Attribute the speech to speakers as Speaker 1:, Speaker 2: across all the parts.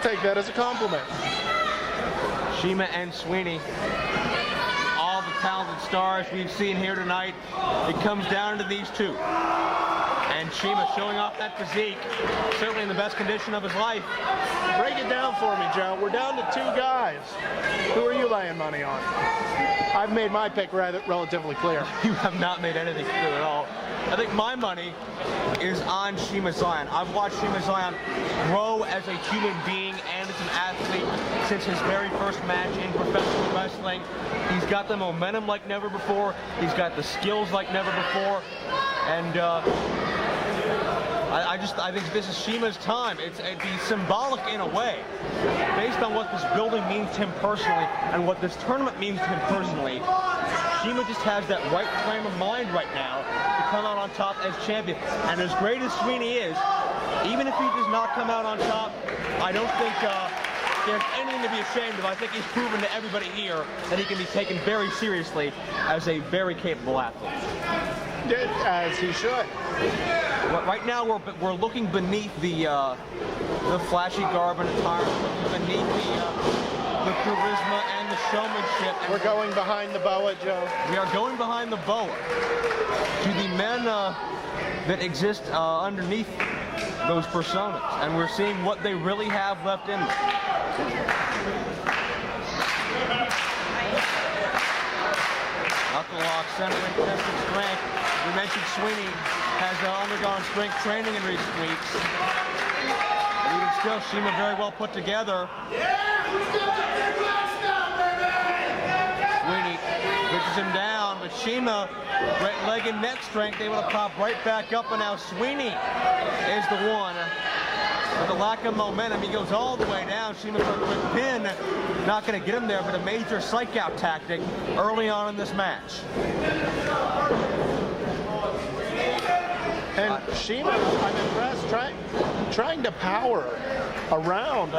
Speaker 1: take that as a compliment.
Speaker 2: Shiima and Sweeney, all the talented stars we've seen here tonight, it comes down to these two. And Shiima showing off that physique, certainly in the best condition of his life.
Speaker 1: Break it down for me, Joe. We're down to 2 guys. Who are you laying money on? I've made my pick relatively clear.
Speaker 2: You have not made anything clear at all. I think my money is on Shiima Xion. I've watched Shiima Xion grow as a human being and as an athlete since his very first match in professional wrestling. He's got the momentum like never before. He's got the skills like never before. And I think this is Shiima's time. It'd be symbolic in a way, based on what this building means to him personally and what this tournament means to him personally. Shiima just has that right frame of mind right now to come out on top as champion. And as great as Sweeney is, even if he does not come out on top, I don't think there's anything to be ashamed of. I think he's proven to everybody here that he can be taken very seriously as a very capable athlete.
Speaker 1: As he should.
Speaker 2: Right now, we're looking beneath the flashy garb and attire, looking beneath the charisma and the showmanship. And
Speaker 1: we're going behind the boa, Joe.
Speaker 2: We are going behind the boa to the men that exist underneath those personas, and we're seeing what they really have left in them. Knuckle lock, centering, testing strength. We mentioned Sweeney has undergone strength training in recent weeks. But even still, Shiima very well put together. Sweeney pushes him down, but Shiima, great leg and neck strength, able to pop right back up, and now Sweeney is the one. With the lack of momentum, he goes all the way down. Shiima for a quick pin, not going to get him there, but a major psych-out tactic early on in this match.
Speaker 1: And Shiima, I'm impressed, trying to power around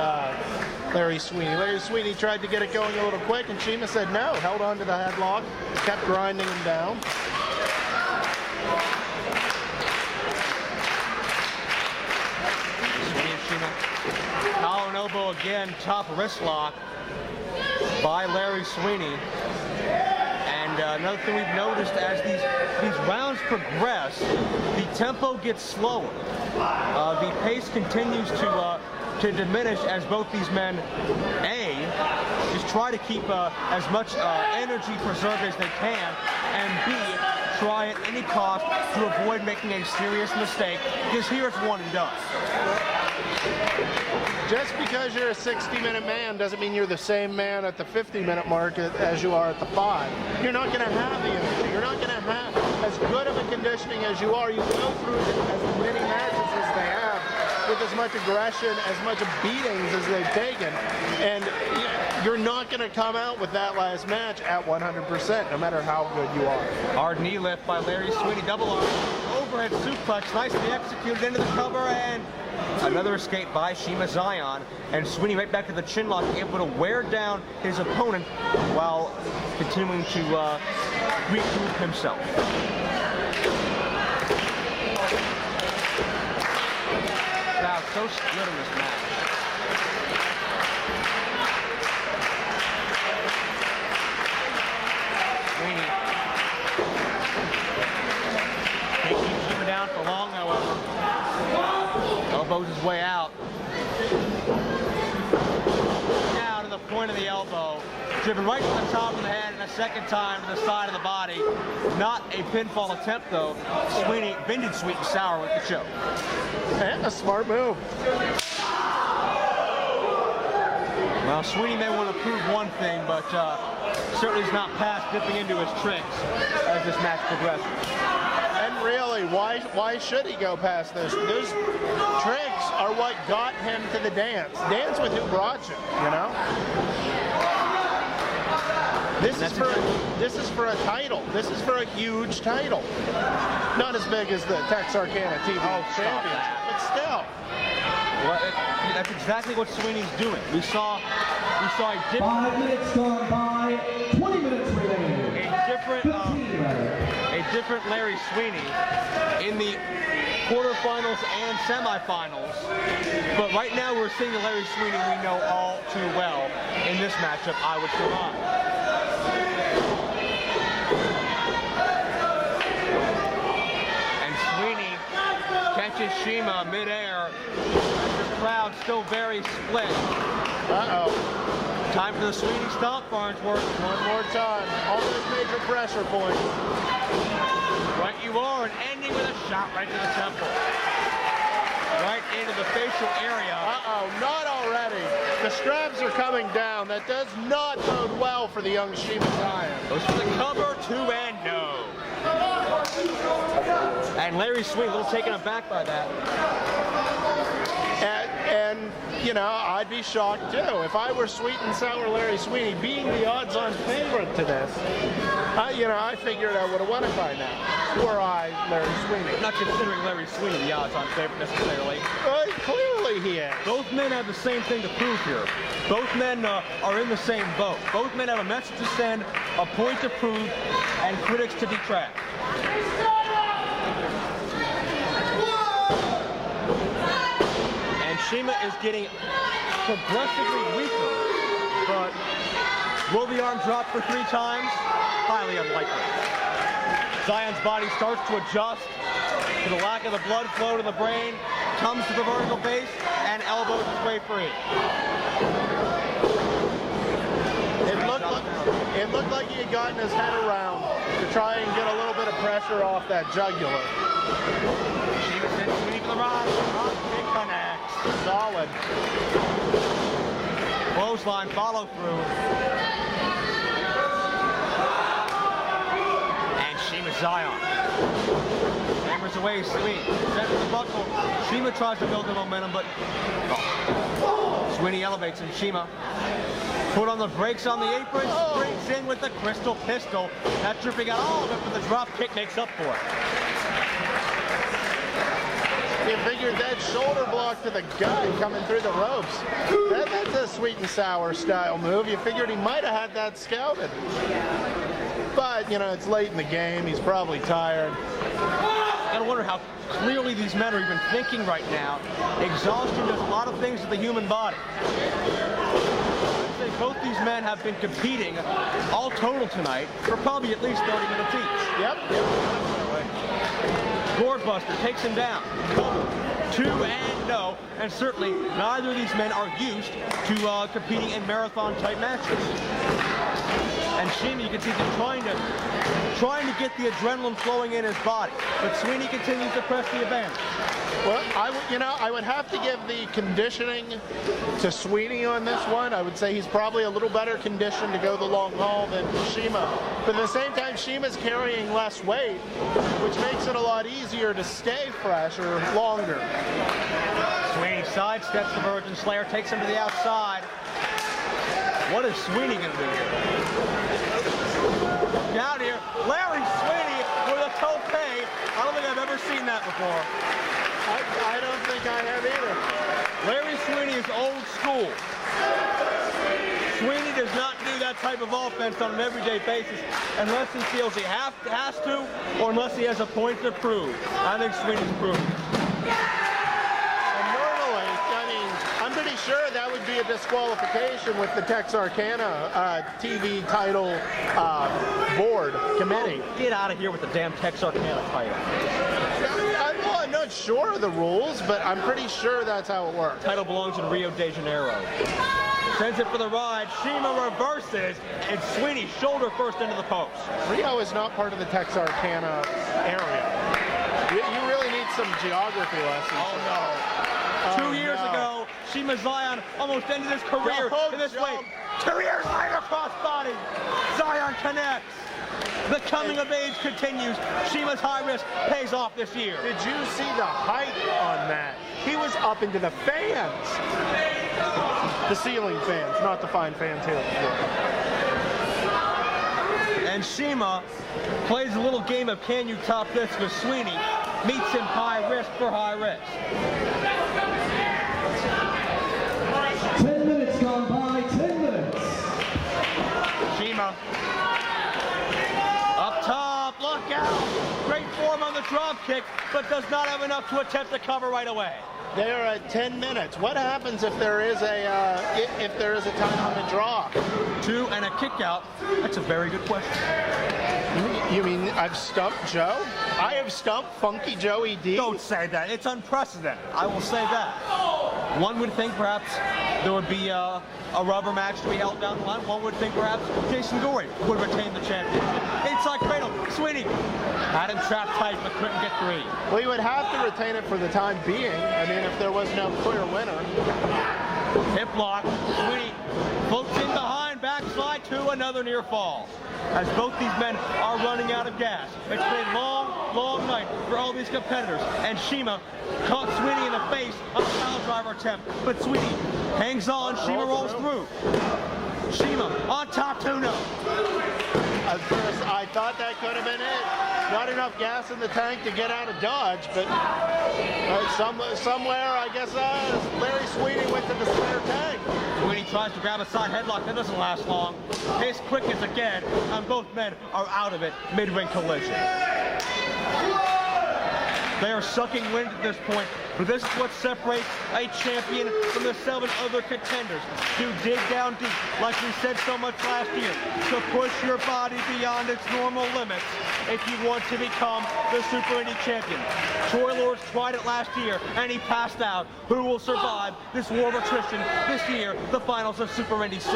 Speaker 1: Larry Sweeney. Larry Sweeney tried to get it going a little quick, and Shiima said no, held on to the headlock, kept grinding him down.
Speaker 2: Collar and elbow again, top wrist lock by Larry Sweeney. And another thing we've noticed as these rounds progress, the tempo gets slower. The pace continues to diminish as both these men, A, just try to keep as much energy preserved as they can, and B, try at any cost to avoid making a serious mistake, because here it's one and done.
Speaker 1: Just because you're a 60-minute man doesn't mean you're the same man at the 50-minute mark as you are at the 5. You're not going to have the energy. You're not going to have as good of a conditioning as you are. You go through as many matches as they have with as much aggression, as much beatings as they've taken, and you're not going to come out with that last match at 100%, no matter how good you are.
Speaker 2: Hard knee lift by Larry Sweeney, double arm, overhead suplex, nicely executed into the cover, and another escape by Shiima Xion, and Sweeney right back to the chin lock, able to wear down his opponent while continuing to regroup himself. Wow, so split in this match. Sweeney can't keep Shiima down for long, however. Elbows his way out. Now to the point of the elbow. Driven right to the top of the head and a second time to the side of the body. Not a pinfall attempt though. Sweeney, vintage sweet and sour with the choke.
Speaker 1: And a smart move.
Speaker 2: Well, Sweeney may want to prove one thing, but certainly is not past dipping into his tricks as this match progresses.
Speaker 1: And really, why should he go past this? Those tricks are what got him to the dance. Dance with who brought you, you know? This is for a title. This is for a huge title. Not as big as the Texarkana TV Championship, but still.
Speaker 2: Well, that's exactly what Sweeney's doing. We saw a different
Speaker 3: 5 minutes gone by, 20 minutes remaining.
Speaker 2: a different Larry Sweeney in the quarterfinals and semifinals. But right now we're seeing the Larry Sweeney we know all too well in this matchup, I would surmise. And Sweeney catches Shiima midair. The crowd still very split. Time for the Sweeney stomp, Farnsworth.
Speaker 1: One more time. All those major pressure points.
Speaker 2: Right you are, and ending with a shot right to the temple. Right into the facial area.
Speaker 1: Not already. The straps are coming down. That does not bode well for the young Shiima Xion.
Speaker 2: Goes for the cover, 2 and no. And Larry Sweeney, a little taken aback by that.
Speaker 1: And, you know, I'd be shocked too. If I were sweet and sour Larry Sweeney, being the odds-on favorite to this, I figured I would have won it by now. Were I Larry Sweeney.
Speaker 2: Not considering Larry Sweeney the odds-on favorite necessarily.
Speaker 1: Clearly he is.
Speaker 2: Both men have the same thing to prove here. Both men are in the same boat. Both men have a message to send, a point to prove, and critics to detract. Shiima is getting progressively weaker, but will the arm drop for 3 times? Highly unlikely. Xion's body starts to adjust to the lack of the blood flow to the brain, comes to the vertical base, and elbows his way free.
Speaker 1: It looked like he had gotten his head around to try and get a little bit of pressure off that jugular.
Speaker 2: Shiima sends Sweeney to the rod. Kick connects.
Speaker 1: Solid.
Speaker 2: Clothesline follow through. And Shiima Xion hammers away Sweeney. Sends the buckle. Shiima tries to build the momentum, but Sweeney elevates and Shiima put on the brakes on the apron, springs in with the crystal pistol. Not tripping out all of it, but the drop kick makes up for it.
Speaker 1: You figured that shoulder block to the gut coming through the ropes. That's a sweet and sour style move. You figured he might have had that scouted. But, it's late in the game. He's probably tired.
Speaker 2: I wonder how clearly these men are even thinking right now. Exhaustion does a lot of things to the human body. I'd say both these men have been competing all total tonight for probably at least 30 minutes each.
Speaker 1: Yep.
Speaker 2: Gourd-buster takes him down. 2 and no, and certainly neither of these men are used to competing in marathon-type matches. And Shiima, you can see him trying to get the adrenaline flowing in his body, but Sweeney continues to press the advantage.
Speaker 1: Well, I would have to give the conditioning to Sweeney on this one. I would say he's probably a little better conditioned to go the long haul than Shiima. But at the same time, Shiima's carrying less weight, which makes it a lot easier to stay fresh or longer.
Speaker 2: Sweeney sidesteps the Virgin Slayer, takes him to the outside. What is Sweeney going to do here? Down here, Larry Sweeney with a tope. I don't think I've ever seen that before.
Speaker 1: I don't think I have either.
Speaker 2: Larry Sweeney is old school. Sweeney does not do that type of offense on an everyday basis unless he feels he has to or unless he has a point to prove. I think Sweeney's proven.
Speaker 1: And normally, I'm pretty sure that would be a disqualification with the Texarkana TV title board committee.
Speaker 2: Get out of here with the damn Texarkana title.
Speaker 1: I'm not sure of the rules, but I'm pretty sure that's how it works.
Speaker 2: Title belongs in Rio de Janeiro. Sends it for the ride. Shiima reverses, and Sweeney shoulder first into the post.
Speaker 1: Rio is not part of the Texarkana area. You really need some geography lessons.
Speaker 2: Oh no. 2 years ago, Shiima Xion almost ended his career in this way. 2 years later, crossbody. Xion connects. The coming of age continues. Shiima's high risk pays off this year.
Speaker 1: Did you see the height on that? He was up into the fans. The ceiling fans, not the fine fans here.
Speaker 2: And Shiima plays a little game of can you top this with Sweeney. Meets him high risk for high risk.
Speaker 3: 10 minutes gone by, 10 minutes.
Speaker 2: Shiima. Up top, look out. Great form on the drop kick, but does not have enough to attempt to cover right away.
Speaker 1: They are at 10 minutes. What happens if there is a time on the draw?
Speaker 2: 2 and a kick out. That's a very good question.
Speaker 1: You mean I've stumped Joe? I have stumped Funky Joe ED?
Speaker 2: Don't say that. It's unprecedented. I will say that. One would think perhaps there would be a rubber match to be held down the line. One would think perhaps Jason Gory would retain the championship. Inside cradle, Sweeney had him trapped tight but couldn't get 3.
Speaker 1: Well, he would have to retain it for the time being. I mean, if there was no clear winner.
Speaker 2: Hip lock, Sweeney floats in behind, backslide to another near fall. As both these men are running out of gas. It's been a long, long night for all these competitors. And Shiima caught Sweeney in the face on a pile driver attempt. But Sweeney hangs on, Shiima rolls through. Shiima on top 2-0.
Speaker 1: At first, I thought that could have been it. Not enough gas in the tank to get out of Dodge, but somewhere, I guess, Larry Sweeney went to the spare tank.
Speaker 2: Sweeney tries to grab a side headlock. That doesn't last long. Pace quickens again, and both men are out of it mid-ring collision. They are sucking wind at this point, but this is what separates a champion from the 7 other contenders. To dig down deep, like we said so much last year, to push your body beyond its normal limits if you want to become the Super Indy champion. Troy Lords tried it last year, and he passed out. Who will survive this war of attrition this year, the finals of Super Indy 6?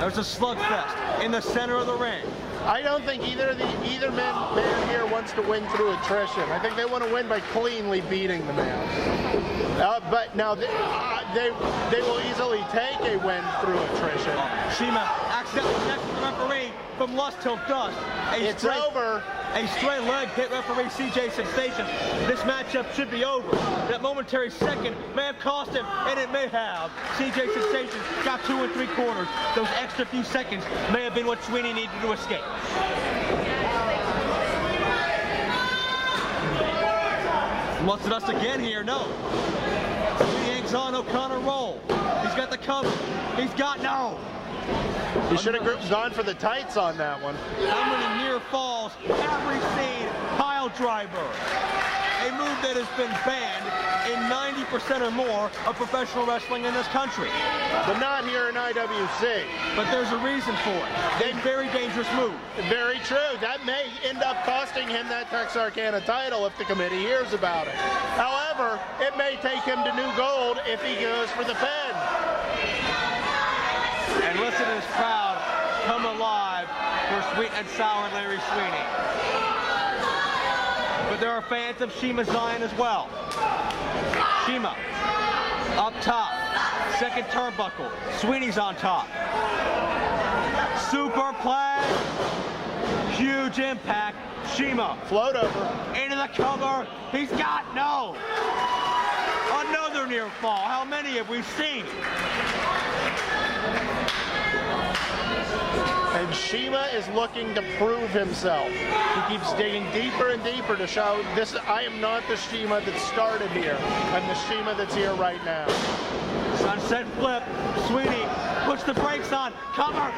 Speaker 2: There's a slugfest in the center of the ring.
Speaker 1: I don't think either man here wants to win through attrition. I think they want to win by cleanly beating the man. But now they will easily take a win through attrition.
Speaker 2: Shiima accidentally connects with the referee from lust till dust.
Speaker 1: It's over.
Speaker 2: A straight leg hit referee CJ Sensation. This matchup should be over. That momentary second may have cost him, and it may have. CJ Sensation got 2 3/4. Those extra few seconds may have been what Sweeney needed to escape. Wants us again here? No. Sweeney hangs on, O'Connor roll. He's got the cover. He's got no.
Speaker 1: He should have gone for the tights on that one.
Speaker 2: How many near falls have we seen? Pile driver. A move that has been banned in 90% or more of professional wrestling in this country.
Speaker 1: But not here in IWC.
Speaker 2: But there's a reason for it. A very dangerous move.
Speaker 1: Very true. That may end up costing him that Texarkana title if the committee hears about it. However, it may take him to new gold if he goes for the pin.
Speaker 2: And listen to this crowd come alive for Sweet and Sour Larry Sweeney. But there are fans of Shiima Xion as well. Shiima up top, second turnbuckle. Sweeney's on top. Superplex, huge impact. Shiima
Speaker 1: Float over.
Speaker 2: into the cover. He's got no. Another near fall. How many have we seen?
Speaker 1: And Shiima is looking to prove himself. He keeps digging deeper and deeper to show this. I am not the Shiima that started here. I'm the Shiima that's here right now.
Speaker 2: Sunset flip. Sweeney puts the brakes on. Cover.